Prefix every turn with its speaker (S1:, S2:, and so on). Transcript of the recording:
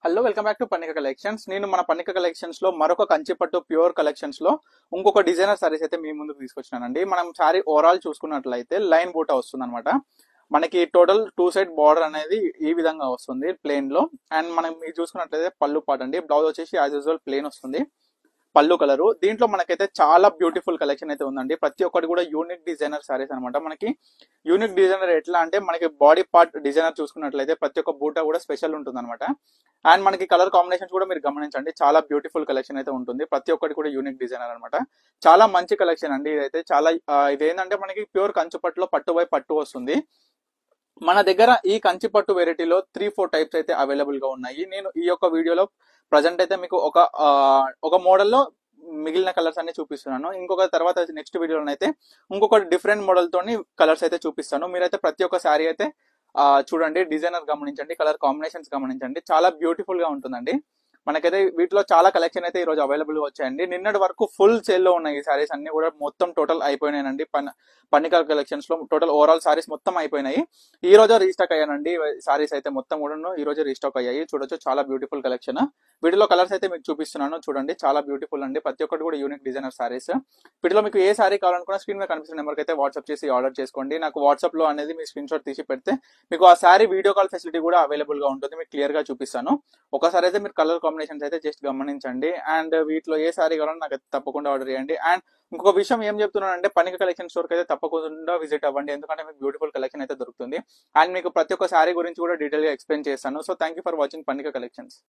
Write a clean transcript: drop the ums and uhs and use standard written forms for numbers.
S1: Hello welcome back to Pannika collections. నేను మన పన్నిక collections లో మరొక కంచిపట్టు ప్యూర్ కలెక్షన్స్ లో ఇంకొక డిజైనర్ సారీస్ అయితే మీ ముందుకు తీసుకొచ్చినానండి. మనం సారీ ఓవరాల్ చూసుకున్నట్లయితే లైన్ బూటా వస్తుంది అనమాట. మనకి టోటల్ టూ సైడ్ బార్డర్ అనేది ఈ విధంగా వస్తుంది ప్లెయిన్ లో. అండ్ మనం ఇది చూసుకున్నట్లయితే పళ్ళు పాట అండి. బ్లౌజ్ వచ్చేసి యాజ్ యూజువల్ ప్లెయిన్ వస్తుంది. పళ్ళు కలరు దీంట్లో మనకైతే చాలా బ్యూటిఫుల్ కలెక్షన్ అయితే ఉందండి. ప్రతి ఒక్కటి కూడా యూనిక్ డిజైనర్ సారీస్ అనమాట. మనకి యూనిక్ డిజైనర్ ఎట్లా అంటే మనకి బాడీ పార్ట్ డిజైనర్ చూసుకున్నట్లయితే ప్రతి ఒక్క బూటా కూడా స్పెషల్ ఉంటుంది అనమాట. అండ్ మనకి కలర్ కాంబినేషన్స్ కూడా మీరు గమనించండి, చాలా బ్యూటిఫుల్ కలెక్షన్ అయితే ఉంటుంది. ప్రతి ఒక్కటి కూడా యూనిక్ డిజైనర్ అనమాట. చాలా మంచి కలెక్షన్ అండి. ఇదైతే చాలా ఇదేంటంటే మనకి ప్యూర్ కంచుపట్టులో పట్టు బై పట్టు వస్తుంది. మన దగ్గర ఈ కంచిపట్టు వెరైటీలో 3-4 టైప్స్ అయితే అవైలబుల్ గా ఉన్నాయి. నేను ఈ యొక్క వీడియోలో ప్రజెంట్ అయితే మీకు ఒక మోడల్లో మిగిలిన కలర్స్ అన్ని చూపిస్తున్నాను. ఇంకొక తర్వాత నెక్స్ట్ వీడియోలో అయితే ఇంకొక డిఫరెంట్ మోడల్ తోని కలర్స్ అయితే చూపిస్తాను. మీరైతే ప్రతి ఒక్క శారీ అయితే చూడండి, డిజైనర్ గమనించండి, కలర్ కాంబినేషన్స్ గమనించండి, చాలా బ్యూటిఫుల్ గా ఉంటుందండి. మనకైతే వీటిలో చాలా కలెక్షన్ అయితే ఈ రోజు అవైలబుల్ గా వచ్చాయండి. నిన్నటి వరకు ఫుల్ సేల్ లో ఉన్నాయి ఈ సారీస్ అన్ని కూడా, మొత్తం టోటల్ అయిపోయినాయండి. పన్నిక కలెక్షన్స్ లో టోటల్ ఓవరాల్ సారీస్ మొత్తం అయిపోయినాయి. ఈ రోజు రీస్టాక్ అయ్యానండి. సారీస్ అయితే మొత్తం కూడా ఈ రోజు రీస్టాక్ అయ్యాయి. చూడొచ్చు, చాలా బ్యూటిఫుల్ కలెక్షన్. వీటిలో కలర్స్ అయితే మీకు చూపిస్తున్నాను, చూడండి, చాలా బ్యూటిఫుల్ అండి. ప్రతి ఒక్కటి కూడా యూనిక్ డిజైనర్ సారీస్. వీటిలో మీకు ఏ సారీ కావాలనుకున్నా స్క్రీన్ మీద కనిపిస్తున్న నెంబర్కి అయితే వాట్సాప్ చేసి ఆర్డర్ చేసుకోండి. నాకు వాట్సాప్ లో అనేది మీ స్క్రీన్ షాట్ తీసి పెడితే మీకు ఆ సారీ వీడియో కాల్ ఫెసిలిటీ కూడా అవైలబుల్ గా ఉంటుంది. మీకు క్లియర్ గా చూపిస్తాను. ఒకసారి అయితే మీరు కలర్ కాంబినేషన్స్ అయితే జస్ట్ గమనించండి. అండ్ వీటిలో ఏ సారీ కావాలన్నా నాకు తప్పకుండా ఆర్డర్ చేయండి. అండ్ ఇంకొక విషయం ఏం చెప్తున్నానంటే, పన్నిక కలెక్షన్ స్టోర్ కి అయితే తప్పకుండా విజిట్ అవ్వండి, ఎందుకంటే మీకు బ్యూటిఫుల్ కలెక్షన్ అయితే దొరుకుతుంది. అండ్ మీకు ప్రతి ఒక్క సారీ గురించి కూడా డీటెయిల్ గా ఎక్స్ప్లెయిన్ చేస్తాను. So thank you for watching Pannika collections.